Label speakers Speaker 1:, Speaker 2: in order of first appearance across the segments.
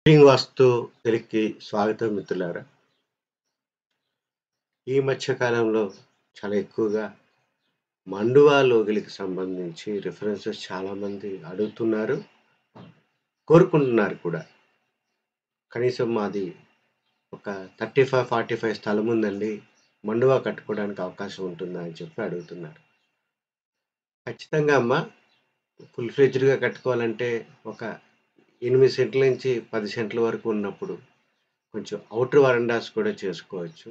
Speaker 1: Reading వాస్తు తెలుగుకి స్వాగతం మిత్రులారా. ఈ మధ్య కాలంలో చాలా ఎక్కువగా మండువా లోగిలికి సంబంధించి రిఫరెన్సెస్ చాలామంది అడుగుతున్నారు, కోరుకుంటున్నారు కూడా. కనీసం మాది ఒక 35, 45 స్థలం ఉందండి. మండువా కట్టుకోవడానికి అవకాశం ఉంటుందా అని చెప్పి అడుగుతున్నారు. ఖచ్చితంగా అమ్మా. ఫుల్ ఫ్లెడ్జ్డ్‌గా కట్టుకోవాలంటే ఒక 8 సెంట్ల నుంచి 10 సెంట్ల వరకు ఉన్నప్పుడు కొంచెం ఔటర్ వరండాస్ కూడా చేసుకోవచ్చు.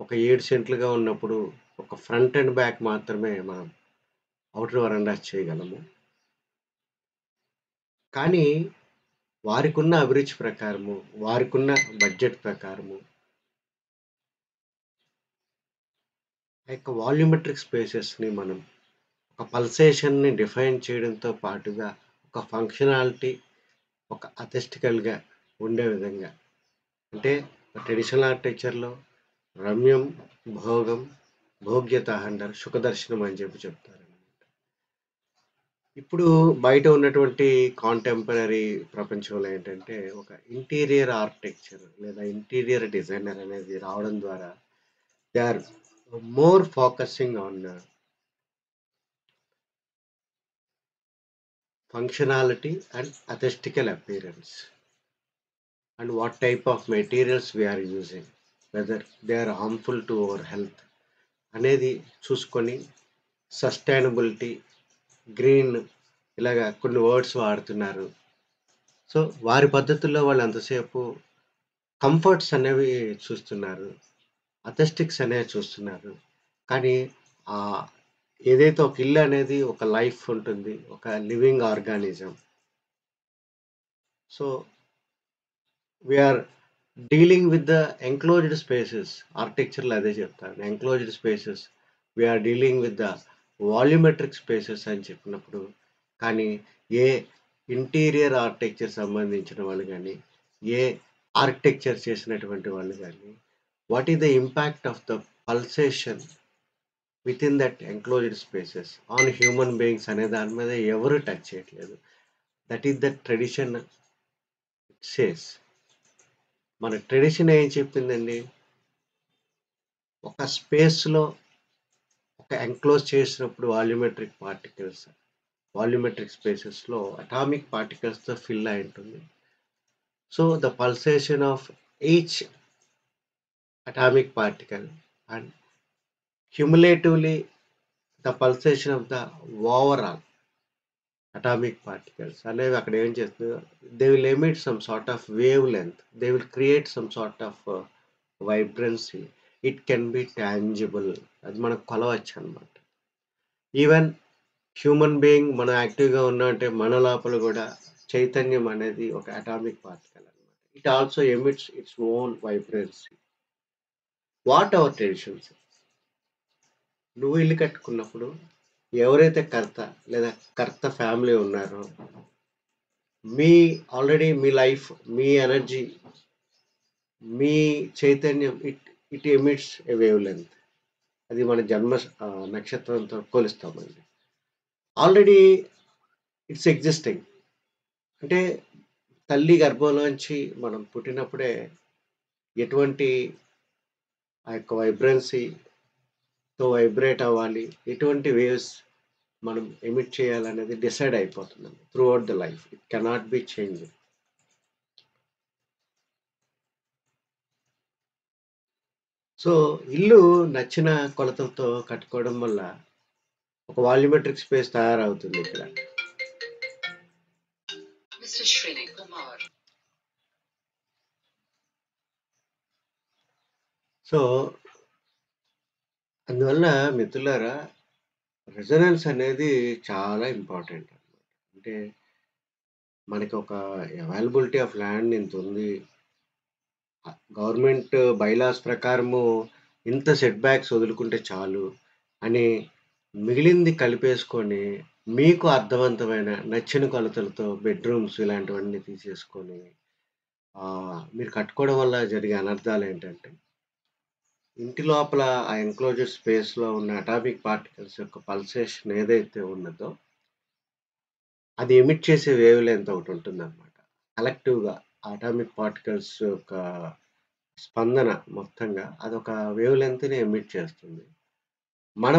Speaker 1: ఒక 7 సెంట్లుగా ఉన్నప్పుడు ఒక ఫ్రంట్ అండ్ బ్యాక్ మాత్రమే మనం ఔటర్ వరండాస్ చేయగలము. కానీ వారికున్న అభిరుచి ప్రకారము, వారికున్న బడ్జెట్ ప్రకారము ఆ యొక్క వాల్యూమెట్రిక్ స్పేసెస్‌ని మనం ఒక పల్సేషన్‌ని డిఫైన్ చేయడంతో పాటుగా ఒక ఫంక్షనాలిటీ, ఒక అథెస్టికల్‌గా ఉండే విధంగా, అంటే ట్రెడిషనల్ ఆర్కిటెక్చర్‌లో రమ్యం, భోగం, భోగ్యత అంటారు. సుఖదర్శనం అని చెప్పి చెప్తారు. ఇప్పుడు బయట ఉన్నటువంటి కాంటెంపరరీ ప్రపంచంలో ఏంటంటే, ఒక ఇంటీరియర్ ఆర్కిటెక్చర్ లేదా ఇంటీరియర్ డిజైనర్ అనేది రావడం ద్వారా they are more focusing on functionality and aesthetical appearance and what type of materials we are using, whether they are harmful to our health అనేది చూసుకొని సస్టైనబిలిటీ, గ్రీన్ ఇలాగా కొన్ని వర్డ్స్ వాడుతున్నారు. So వారి పద్ధతుల్లో వాళ్ళు ఎంతసేపు కంఫర్ట్స్ అనేవి చూస్తున్నారు. అథెస్టిక్స్ అనేవి చూస్తున్నారు. కానీ ఆహ్, ఏదైతే ఒక ఇల్లు అనేది ఒక లైఫ్ ఉంటుంది. ఒక living organism. So, we are dealing with the enclosed spaces. ఆర్కిటెక్చర్‌లో అదే చెప్తారు. Enclosed spaces. We are dealing with the volumetric spaces అని చెప్పినప్పుడు, కానీ ఏ ఇంటీరియర్ ఆర్కిటెక్చర్ సంబంధించిన వాళ్ళు గాని, ఏ ఆర్కిటెక్చర్ చేసినటువంటి వాళ్ళు గాని, what is the impact of the pulsation within that enclosed spaces on human beings అనే దాని మీద ఎవరు టచ్ చేయట్లేదు. That is the tradition says. మన ట్రెడిషన్ ఏం చెప్పిందండి? ఒక స్పేస్‌లో ఒక ఎంక్లోజ్ చేసినప్పుడు వాల్యూమెట్రిక్ స్పేసెస్‌లో అటామిక్ పార్టికల్స్‌తో ఫిల్ అయి ఉంటుంది. So, the pulsation of each atomic particle and cumulatively the pulsation of the overall atomic particles అనేవి అక్కడ ఏం చేస్తుందో, they will emit some sort of wavelength, they will create some sort of vibrancy. It can be tangible. అది మనం కొలవచ్చు అన్నమాట. Even human being మనం యాక్టివ్‌గా ఉన్నామంటే మన లోపల కూడా చైతన్యం అనేది ఒక అటామిక్ పార్టికల్ అన్నమాట. It also emits its own vibrancy. What our traditions? నువ్వు ఇల్లు కట్టుకున్నప్పుడు ఎవరైతే కర్త లేదా కర్త ఫ్యామిలీ ఉన్నారో, మీ ఆల్రెడీ మీ లైఫ్, మీ ఎనర్జీ, మీ చైతన్యం it emits a wave length. అది మన నక్షత్రంతో పోలుస్తామండి. Already it's existing. అంటే తల్లి గర్భంలోంచి మనం పుట్టినప్పుడే ఎటువంటి ఆ యొక్క వైబ్రెన్సీతో వైబ్రేట్ అవ్వాలి, ఎటువంటి వేవ్స్ మనం ఎమిట్ చేయాలనేది డిసైడ్ అయిపోతుందండి through out the life. It cannot be changed. So, ఇల్లు నచ్చిన కొలతలతో కట్టుకోవడం వల్ల ఒక వాల్యూమెట్రిక్ స్పేస్ తయారవుతుంది ఇక్కడ. సో, అందువల్ల మిత్రులారా, రెజొనెన్స్ అనేది చాలా ఇంపార్టెంట్ అన్నమాట. అంటే మనకి ఒక అవైలబిలిటీ ఆఫ్ ల్యాండ్ ఇంతుంది. గవర్నమెంట్ బైలాస్ ప్రకారము ఇంత సెట్ బ్యాక్స్ వదులుకుంటే చాలు అని మిగిలింది కలిపేసుకొని, మీకు అర్థవంతమైన నచ్చిన కొలతలతో బెడ్‌రూమ్స్ ఇలాంటివన్నీ తీసేసుకొని మీరు కట్టుకోవడం వల్ల జరిగే అనర్థాలేంటంటే, ఇంటి లోపల ఆ ఎన్‌క్లోజ్డ్ స్పేస్‌లో ఉన్న అటామిక్ పార్టికల్స్ యొక్క పల్సేషన్ ఏదైతే ఉన్నదో, అది ఎమిట్ చేసే వేవ్ లెంత్ ఒకటుంటుందనమాట. కలెక్టివ్‌గా అటామిక్ పార్టికల్స్ యొక్క స్పందన మొత్తంగా అదొక వేవ్ లెంగ్త్‌ని ఎమిట్ చేస్తుంది. మన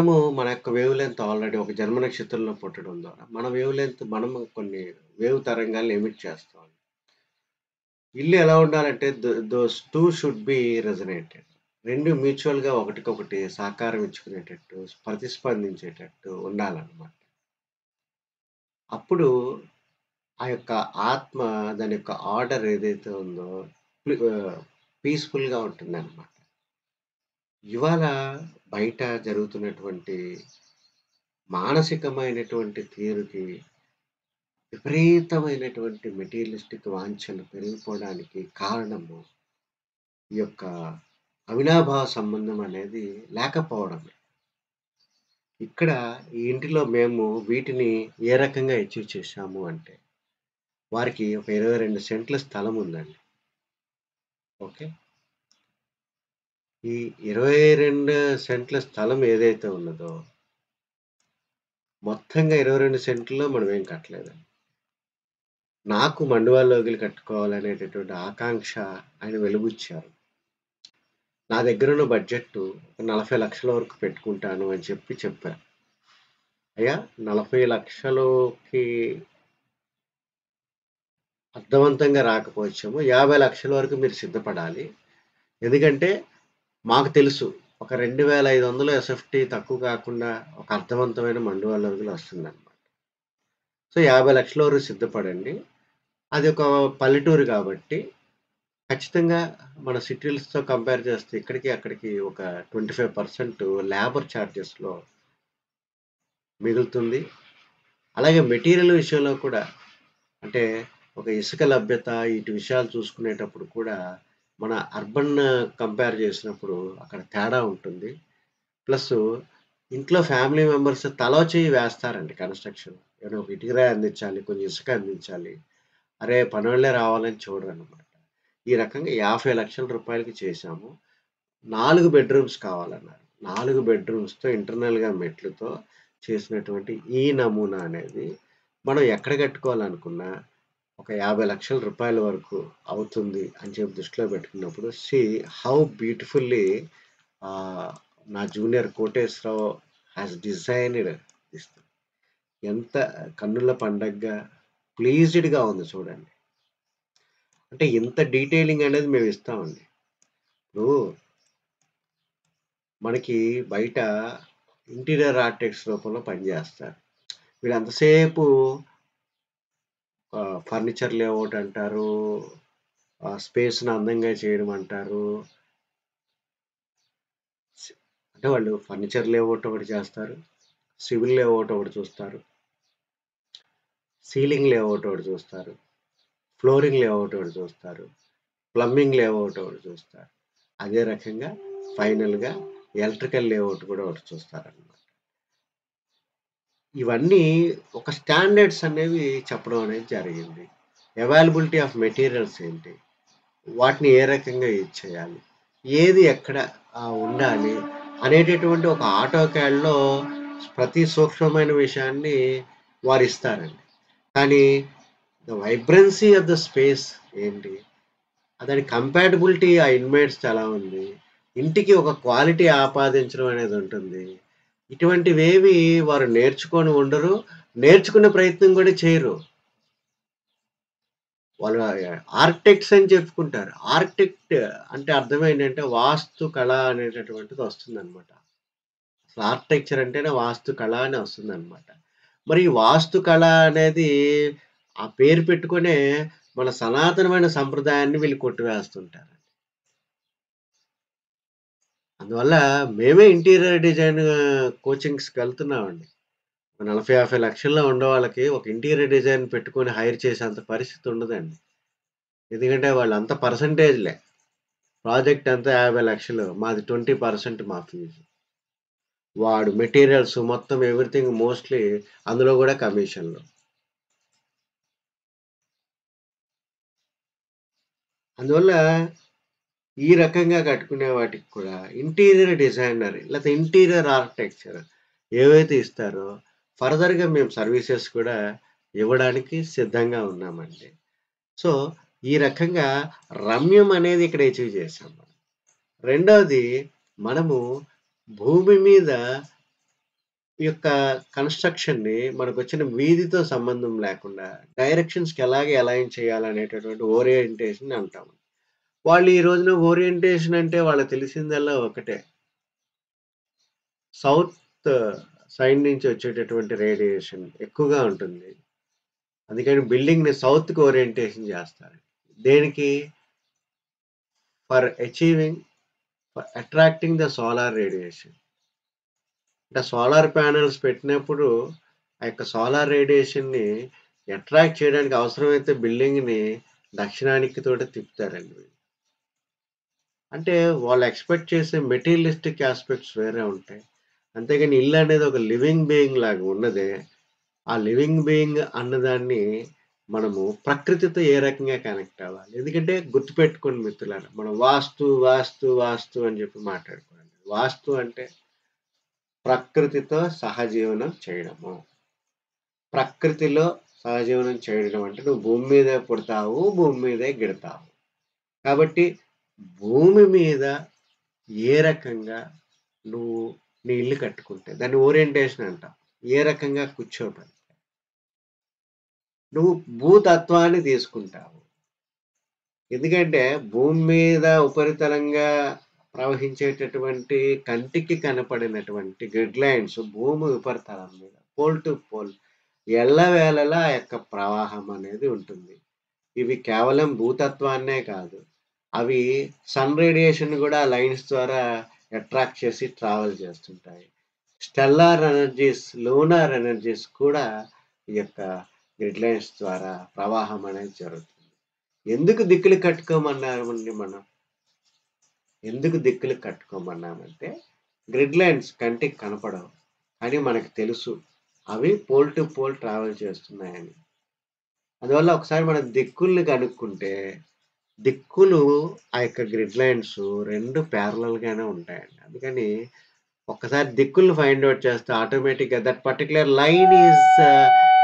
Speaker 1: యొక్క వేవ్ లెంగ్త్ ఆల్రెడీ ఒక జన్మ నక్షత్రంలో పుట్టడం ద్వారా మన వేవ్ లెంగ్త్ మనము కొన్ని వేవ్ తరంగాల్ని ఎమిట్ చేస్తాం. ఇల్లు ఎలా ఉండాలంటే దోస్ 2 షుడ్ బి రెసొనేటెడ్. 2 మ్యూచువల్‌గా ఒకటికొకటి సహకారం ఇచ్చుకునేటట్టు, ప్రతిస్పందించేటట్టు ఉండాలన్నమాట. అప్పుడు ఆ యొక్క ఆత్మ దాని యొక్క ఆర్డర్ ఏదైతే ఉందో పీస్‌ఫుల్‌గా ఉంటుందన్నమాట. ఇవాళ బయట జరుగుతున్నటువంటి మానసికమైనటువంటి తీరుకి విపరీతమైనటువంటి మెటీరియలిస్టిక్ వాంఛలు పెరిగిపోవడానికి కారణము ఈ యొక్క అవినాభావ సంబంధం అనేది లేకపోవడమే. ఇక్కడ ఈ ఇంటిలో మేము వీటిని ఏ రకంగా అచీవ్ చేశాము అంటే, వారికి ఒక 22 సెంట్ల స్థలం ఉందండి. ఓకే. ఈ 22 సెంట్ల స్థలం ఏదైతే ఉన్నదో, మొత్తంగా 22 సెంట్లలో మనం ఏం కట్టలేదండి. నాకు మండువాలోగిలి కట్టుకోవాలనేటటువంటి ఆకాంక్ష ఆయన వెలిబుచ్చారు. నా దగ్గరున్న బడ్జెట్టు 40,00,000 వరకు పెట్టుకుంటాను అని చెప్పా. అయ్యా 40,00,000కి అర్థవంతంగా రాకపోవచ్చేమో, 50,00,000 వరకు మీరు సిద్ధపడాలి. ఎందుకంటే మాకు తెలుసు ఒక 2,500 ఎస్ఎఫ్టీ తక్కువ కాకుండా ఒక అర్థవంతమైన మండువాలోగిలి వస్తుందన్నమాట. సో 50,00,000 వరకు సిద్ధపడండి. అది ఒక పల్లెటూరు కాబట్టి ఖచ్చితంగా మన సిటీస్‌తో కంపేర్ చేస్తే ఇక్కడికి, అక్కడికి ఒక 25% లేబర్ చార్జెస్‌లో మిగులుతుంది. అలాగే మెటీరియల్ విషయంలో కూడా అంటే ఒక ఇసుక లభ్యత ఇటు విషయాలు చూసుకునేటప్పుడు కూడా మన అర్బన్ కంపేర్ చేసినప్పుడు అక్కడ తేడా ఉంటుంది. ప్లస్సు ఇంట్లో ఫ్యామిలీ మెంబర్స్ తలో చెయ్యి వేస్తారండి కన్‌స్ట్రక్షన్. ఏమైనా ఒక ఇటుకరాయి అందించాలి, కొంచెం ఇసుక అందించాలి. అరే! పనోళ్ళే రావాలని చూడరనమాట. ఈ రకంగా రూ. 50,00,000కి చేశాము. 4 బెడ్‌రూమ్స్ కావాలన్నారు. 4 బెడ్‌రూమ్స్‌తో ఇంటర్నల్‌గా మెట్లుతో చేసినటువంటి ఈ నమూనా అనేది మనం ఎక్కడ కట్టుకోవాలనుకున్నా ఒక రూ. 50,00,000 వరకు అవుతుంది అని చెప్పి దృష్టిలో పెట్టుకున్నప్పుడు హౌ బ్యూటిఫుల్లీ నా junior Koteswararao has designed this. ఎంత కన్నుల పండగగా ప్లీజ్డ్‌గా ఉంది చూడండి. అంటే ఇంత డీటెయిలింగ్ అనేది మేము ఇస్తామండి. ఇప్పుడు మనకి బయట ఇంటీరియర్ ఆర్కిటెక్ట్స్ రూపంలో పనిచేస్తారు. వీళ్ళు ఎంతసేపు ఫర్నిచర్ లేఅవుట్ అంటారు. స్పేస్‌ని అందంగా చేయడం అంటారు. అంటే వాళ్ళు ఫర్నిచర్ లేఅవుట్ ఒకటి చేస్తారు. సివిల్ లేఅవుట్ ఒకటి చూస్తారు. సీలింగ్ లేఅవుట్ ఒకటి చూస్తారు. ఫ్లోరింగ్ లేఅవుట్ ఒకటి చూస్తారు. ప్లంబింగ్ లేఅవుట్ ఒకటి చూస్తారు. అదే రకంగా ఫైనల్‌గా ఎలక్ట్రికల్ లేఅవుట్ కూడా ఒకటి చూస్తారనమాట. ఇవన్నీ ఒక స్టాండర్డ్స్ అనేవి చెప్పడం అనేది జరిగింది. అవైలబిలిటీ ఆఫ్ మెటీరియల్స్ ఏంటి? వాటిని ఏ రకంగా యూజ్ చేయాలి? ఏది ఎక్కడ ఉండాలి? అనేటటువంటి ఒక ఆటోకాడ్‌లో ప్రతి సూక్ష్మమైన విషయాన్ని వారిస్తారండి. కానీ ద వైబ్రన్సీ ఆఫ్ ద స్పేస్ ఏంటి? దాని కంపాటిబిలిటీ ఆ ఇన్‌మేట్స్‌తో ఎలా ఉంది? ఇంటికి ఒక క్వాలిటీ ఆపాదించడం అనేది ఉంటుంది. ఇటువంటివేవి వారు నేర్చుకొని ఉండరు. నేర్చుకునే ప్రయత్నం కూడా చేయరు. వాళ్ళు ఆర్కిటెక్ట్స్ అని చెప్పుకుంటారు. ఆర్కిటెక్ట్ అంటే అర్థం ఏంటంటే వాస్తు కళ అనేటటువంటిది వస్తుందనమాట. అసలు ఆర్కిటెక్చర్ అంటేనే వాస్తు కళ అని వస్తుందనమాట. మరి ఈ వాస్తు కళ అనేది ఆ పేరు పెట్టుకునే మన సనాతనమైన సంప్రదాయాన్ని వీళ్ళు కొట్టివేస్తుంటారు. అందువల్ల మేమే ఇంటీరియర్ డిజైన్ కోచింగ్స్‌కెళ్తున్నామండి. 40, 50 లక్షల్లో ఉండేవాళ్ళకి ఒక ఇంటీరియర్ డిజైన్ పెట్టుకొని హైర్ చేసేంత పరిస్థితి ఉండదండి. ఎందుకంటే వాళ్ళంతా పర్సెంటేజ్‌లే. ప్రాజెక్ట్ అంతా 50,00,000 మాది 20% మా ఫీజు. వాడు మెటీరియల్స్ మొత్తం ఎవ్రీథింగ్ మోస్ట్‌లీ అందులో గూడా కమిషన్‌లు. అందువల్ల ఈ రకంగా కట్టుకునే వాటికి కూడా ఇంటీరియర్ డిజైనర్ లేతే ఇంటీరియర్ ఆర్కిటెక్చర్ ఏవైతే ఇస్తారో ఫర్దర్‌గా మేము సర్వీసెస్ కూడా ఇవ్వడానికి సిద్ధంగా ఉన్నామండి. సో, ఈ రకంగా రమ్యం అనేది ఇక్కడ అచీవ్ చేశాం మనం. రెండవది మనము భూమి మీద ఈ యొక్క కన్‌స్ట్రక్షన్‌ని మనకొచ్చిన వీధితో సంబంధం లేకుండా డైరెక్షన్స్‌కి ఎలాగ అలైన్ చేయాలనేటటువంటి ఓరియంటేషన్ అంటాం. వాళ్ళు ఈ రోజున ఓరియంటేషన్ అంటే వాళ్ళకి తెలిసిందల్లా ఒకటే. సౌత్ సైడ్ నుంచి వచ్చేటటువంటి రేడియేషన్ ఎక్కువగా ఉంటుంది. అందుకని బిల్డింగ్‌ని సౌత్‌కి ఓరియంటేషన్ చేస్తారు. దేనికి? For achieving for attracting the solar radiation. అంటే సోలార్ ప్యానెల్స్ పెట్టినప్పుడు ఆ యొక్క సోలార్ రేడియేషన్‌ని అట్రాక్ట్ చేయడానికి అవసరమైతే బిల్డింగ్‌ని దక్షిణానికి తోటి తిప్పుతారండి. అంటే వాళ్ళు ఎక్స్‌పెక్ట్ చేసే మెటీరియలిస్టిక్ యాస్పెక్ట్స్ వేరే ఉంటాయి. అంతేగాని ఇల్లు అనేది ఒక లివింగ్ బీయింగ్ లాగా ఉన్నదే. ఆ లివింగ్ బీయింగ్ అన్నదాన్ని మనము ప్రకృతితో ఏ రకంగా కనెక్ట్ అవ్వాలి. ఎందుకంటే గుర్తుపెట్టుకోండి మిత్రులారా. మనం వాస్తు, వాస్తు, వాస్తు అని చెప్పి మాట్లాడుకోవాలి. వాస్తు అంటే ప్రకృతితో సహజీవనం చేయడము. ప్రకృతిలో సహజీవనం చేయడం అంటే నువ్వు భూమి మీదే పుడతావు, భూమి మీదే గిడతావు. కాబట్టి భూమి మీద ఏ రకంగా నువ్వు నీ ఇల్లు కట్టుకుంటే దాన్ని ఓరియంటేషన్ అంటాం. ఏ రకంగా కూర్చోబెడతావు. నువ్వు భూతత్వాన్ని తీసుకుంటావు. ఎందుకంటే భూమి మీద ఉపరితలంగా ప్రవహించేటటువంటి కంటికి కనపడినటువంటి గ్రిడ్ లైన్స్ భూమి ఉపరితలం మీద పోల్ టు పోల్ ఎల్లవేళలా ఆ యొక్క ప్రవాహం అనేది ఉంటుంది. ఇవి కేవలం భూతత్వాన్నే కాదు. అవి సన్ రేడియేషన్ గూడా లైన్స్ ద్వారా అట్రాక్ట్ చేసి ట్రావెల్ చేస్తుంటాయి. స్టెల్లార్ ఎనర్జీస్, లూనార్ ఎనర్జీస్ కూడా ఈ యొక్క గ్రిడ్ లైన్స్ ద్వారా ప్రవాహం అనేది జరుగుతుంది. ఎందుకు దిక్కులు కట్టుకోమన్నామండి మనం? ఎందుకు దిక్కులు కట్టుకోమన్నామంటే, గ్రిడ్ లైన్స్ కంటికి కనపడవు. కానీ మనకు తెలుసు. అవి పోల్ టు పోల్ ట్రావెల్ చేస్తున్నాయని. అందువల్ల ఒకసారి మనం దిక్కుల్ని కనుక్కుంటే, దిక్కులు ఆ యొక్క గ్రిడ్ లైన్స్ 2 ప్యారలెల్‌గానే ఉంటాయండి. అందుకని ఒక్కసారి దిక్కుల్ని ఫైండ్ ఔట్ చేస్తే ఆటోమేటిక్‌గా that particular line is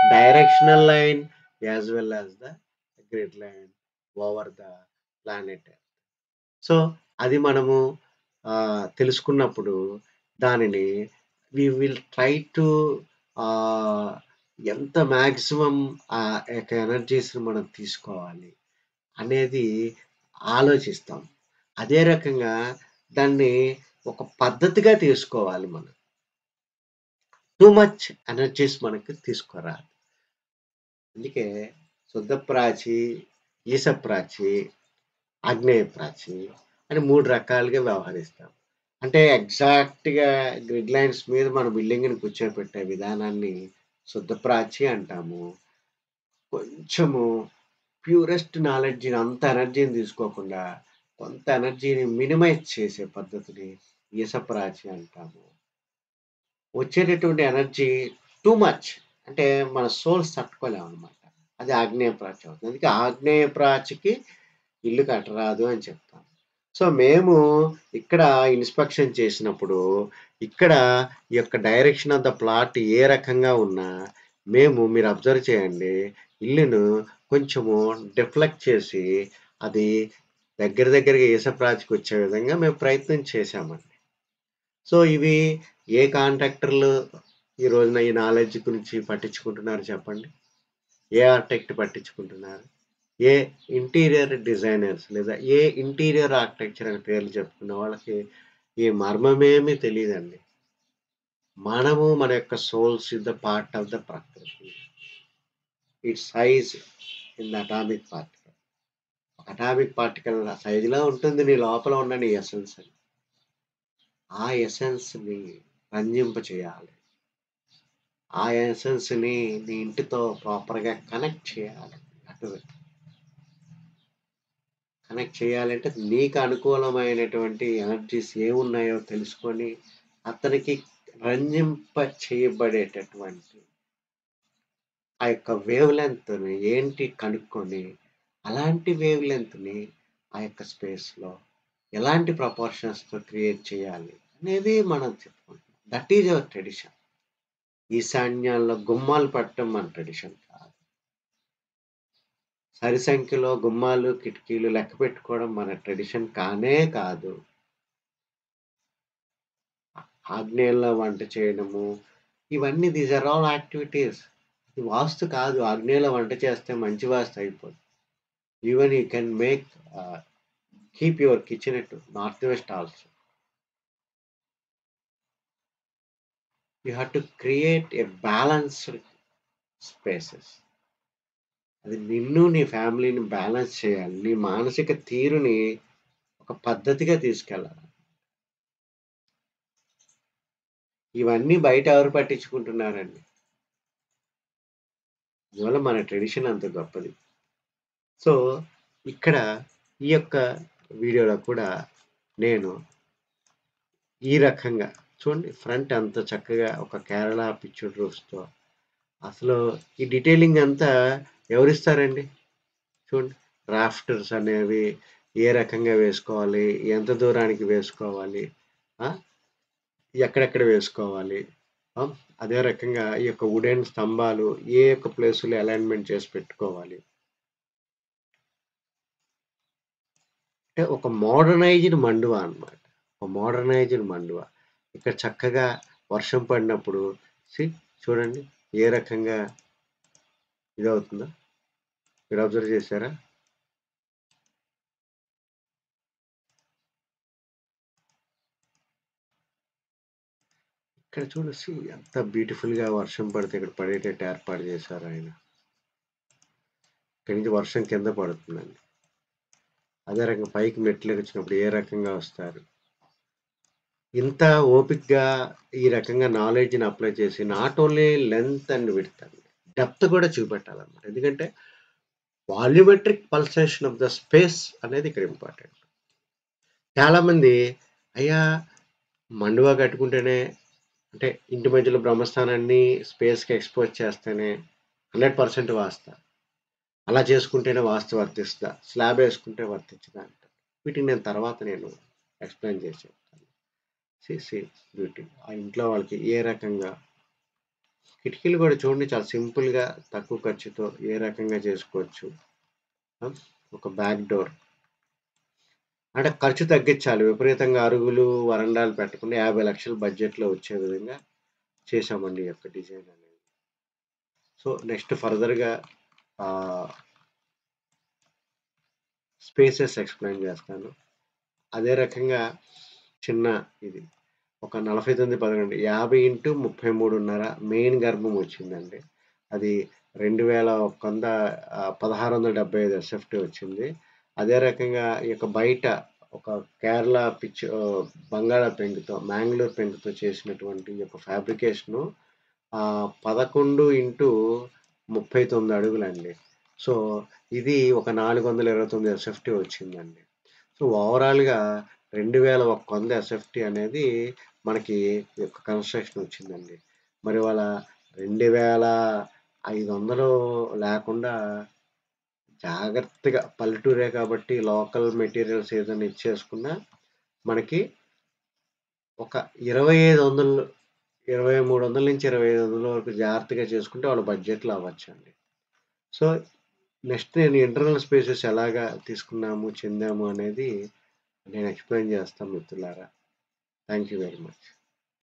Speaker 1: directional line as well as the grid line over the planet. So, అది మనము తెలుసుకున్నప్పుడు దానిని వి విల్ ట్రై టు ఆహ్, ఎంత మాక్సిమం యొక్క ఎనర్జీస్‌ని మనం తీసుకోవాలి అనేది ఆలోచిస్తాం. అదే రకంగా దాన్ని ఒక పద్ధతిగా తీసుకోవాలి మనం. టూ మచ్ ఎనర్జీస్ మనకి తీసుకురాదు. అందుకే శుద్ధప్రాచి, ఈశప్రాచి, ఆగ్నేయ ప్రాచి అని 3 రకాలుగా వ్యవహరిస్తాం. అంటే ఎగ్జాక్ట్‌గా గ్రిడ్ లైన్స్ మీద మన బిల్డింగ్‌ని కూర్చోపెట్టే విధానాన్ని శుద్ధప్రాచి అంటాము. కొంచెము ప్యూరెస్ట్ నాలెడ్జ్‌ని అంత ఎనర్జీని తీసుకోకుండా కొంత ఎనర్జీని మినిమైజ్ చేసే పద్ధతిని ఈశప్రాచి అంటాము. వచ్చేటటువంటి ఎనర్జీ టూ మచ్ అంటే మన సోల్స్ తట్టుకోలేమనమాట. అది ఆగ్నేయ ప్రాచి అవుతుంది. అందుకే ఆగ్నేయ ప్రాచికి ఇల్లు కట్టరాదు అని చెప్తాం. సో, మేము ఇక్కడ ఇన్స్‌పెక్షన్ చేసినప్పుడు, ఇక్కడ ఈ యొక్క డైరెక్షన్ ఆఫ్ ద ప్లాట్ ఏ రకంగా ఉన్నా, మేము మీరు అబ్జర్వ్ చేయండి. ఇల్లును కొంచెము డిఫ్లెక్ట్ చేసి, అది దగ్గరగా ఈశప్రాచికొచ్చే విధంగా మేము ప్రయత్నం చేశామండి. సో, ఇవి ఏ కాంట్రాక్టర్‌లు ఈ రోజున ఈ నాలెడ్జ్ గురించి పట్టించుకుంటున్నారు చెప్పండి? ఏ ఆర్కిటెక్ట్ పట్టించుకుంటున్నారు? ఏ ఇంటీరియర్ డిజైనర్స్ లేదా ఏ ఇంటీరియర్ ఆర్కిటెక్చర్ అని పేర్లు చెప్పుకున్న వాళ్ళకి ఈ మర్మమేమి తెలీదండి. మనము మన యొక్క souls is the part of the ప్రకృతి. It's size in the atomic particle. Atomic particle సైజ్‌లో ఉంటుంది నీ లోపల ఉన్న నీ ఎసెన్స్ అని. ఆ ఎసెన్స్‌ని రంజింపచేయాలి. ఆ ఎసెన్స్‌ని నీ ఇంటితో ప్రాపర్‌గా కనెక్ట్ చేయాలి. అటు కనెక్ట్ చేయాలంటే నీకు అనుకూలమైనటువంటి ఎనర్జీస్ ఏమున్నాయో తెలుసుకొని, అతనికి రంజింప చేయబడేటటువంటి ఆ యొక్క వేవ్ లెంగ్త్‌ని ఏంటి కనుక్కొని, అలాంటి వేవ్ లెంగ్త్‌ని ఆ యొక్క స్పేస్‌లో ఎలాంటి ప్రపోర్షన్స్‌తో క్రియేట్ చేయాలి అనేది మనం చెప్పుకుంటాం. That is our tradition. ఈశాన్యాల్లో గుమ్మాలు పెట్టడం మన ట్రెడిషన్ కాదు. సరి సంఖ్యలో గుమ్మాలు, కిటికీలు లెక్క పెట్టుకోవడం మన ట్రెడిషన్ కానే కాదు. ఆగ్నేయంలో వంట చేయడము, ఇవన్నీ దీస్ ఆర్ ఆల్ యాక్టివిటీస్. ఇది వాస్తు కాదు. ఆగ్నేయంలో వంట చేస్తే మంచి వాస్తు అయిపోదు. Even you can make keep your kitchen at north west also. You have to create a balanced spaces. అది నిన్ను, నీ ఫ్యామిలీని బ్యాలెన్స్ చేయాలి. నీ మానసిక తీరుని ఒక పద్ధతిగా తీసుకెళ్ళాలి. ఇవన్నీ బయట ఎవరు పట్టించుకుంటున్నారండి? అందువల్ల మన ట్రెడిషన్ అంత గొప్పది. సో, ఇక్కడ ఈ యొక్క వీడియోలో కూడా నేను ఈ రకంగా చూడండి, ఫ్రంట్ అంత చక్కగా ఒక కేరళ పిక్చర్ రూఫ్స్‌తో అసలు ఈ డీటెయిలింగ్ అంతా ఎవరిస్తారండి? చూడండి, రాఫ్టర్స్ అనేవి ఏ రకంగా వేసుకోవాలి? ఎంత దూరానికి వేసుకోవాలి? ఆ! ఎక్కడెక్కడ వేసుకోవాలి? ఆ! అదే రకంగా ఈ యొక్క వుడెన్ స్తంభాలు ఏ యొక్క ప్లేస్‌లో అలైన్‌మెంట్ చేసి పెట్టుకోవాలి? అంటే ఒక మోడర్నైజ్డ్ మండువా అన్నమాట. ఒక మోడర్నైజ్డ్ మండువా. ఇక్కడ చక్కగా వర్షం పడినప్పుడు చూడండి ఏ రకంగా ఇదవుతుందో. మీరు అబ్జర్వ్ చేశారా? ఇక్కడ చూడొచ్చు ఎంత బ్యూటిఫుల్‌గా వర్షం పడితే ఇక్కడ పడేటట్టు ఏర్పాటు చేశారు ఆయన. ఇక్కడి నుంచి వర్షం కింద పడుతుందండి. అదే రకంగా పైకి మెట్లెక్కించినప్పుడు ఏ రకంగా వస్తారు. ఇంత ఓపికగా ఈ రకంగా నాలెడ్జ్‌ని అప్లై చేసి not only length and width అండి. డెప్త్ కూడా చూపెట్టాలన్నమాట. ఎందుకంటే volumetric pulsation of the space అనేది ఇక్కడ ఇంపార్టెంట్. చాలామంది అయ్యా! మండువా కట్టుకుంటేనే అంటే ఇంటి మధ్యలో బ్రహ్మస్థానాన్ని స్పేస్‌కి ఎక్స్‌పోజ్ చేస్తేనే 100% వాస్తా. అలా చేసుకుంటేనే వాస్తు వర్తిస్తదా? స్లాబ్ ఏసుకుంటే వర్తించదా అంటారు. వీటిని నేను ఎక్స్‌ప్లెయిన్ చేసి చెప్తాను. See beauty. ఆ ఇంట్లో వాళ్ళకి ఏ రకంగా కిటికీలు కూడా చూడండి చాలా సింపుల్‌గా తక్కువ ఖర్చుతో ఏ రకంగా చేసుకోవచ్చు. ఒక బ్యాక్ డోర్. అంటే ఖర్చు తగ్గించాలి. విపరీతంగా అరుగులు, వరండాలు పెట్టకుండా 50,00,000 బడ్జెట్‌లో వచ్చే విధంగా చేశామండి ఈ యొక్క డిజైన్ అనేది. సో, నెక్స్ట్ ఫర్దర్‌గా స్పేసెస్ ఎక్స్‌ప్లెయిన్ చేస్తాను. అదే రకంగా చిన్న ఇది ఒక 49, 11 50x33.5 మెయిన్ గర్భం వచ్చిందండి. అది 2100 1675 ఎస్ఎఫ్టీ వచ్చింది. అదే రకంగా ఈ యొక్క బయట ఒక కేరళ బంగాళా పెంకుతో, మ్యాంగ్లూర్ పెంకుతో చేసినటువంటి ఈ యొక్క ఫ్యాబ్రికేషను 11x39 అడుగులండి. సో, ఇది ఒక 429 ఎస్ఎఫ్టీ వచ్చిందండి. సో, ఓవరాల్‌గా 2100 ఎస్ఎఫ్టీ అనేది మనకి ఈ యొక్క కన్‌స్ట్రక్షన్ వచ్చిందండి. మరి ఇవాళ 2500 లేకుండా జాగ్రత్తగా పల్లెటూరే కాబట్టి లోకల్ మెటీరియల్స్ ఏదైనా ఇచ్చేసుకున్నా మనకి ఒక 2500 2300-2500 వరకు జాగ్రత్తగా చేసుకుంటే వాళ్ళ బడ్జెట్‌లో అవ్వచ్చండి. సో, నెక్స్ట్ నేను ఇంటర్నల్ స్పేసెస్ ఎలాగా చెందాము అనేది నేను ఎక్స్‌ప్లెయిన్ చేస్తాను మిత్రులారా. Thank you very much.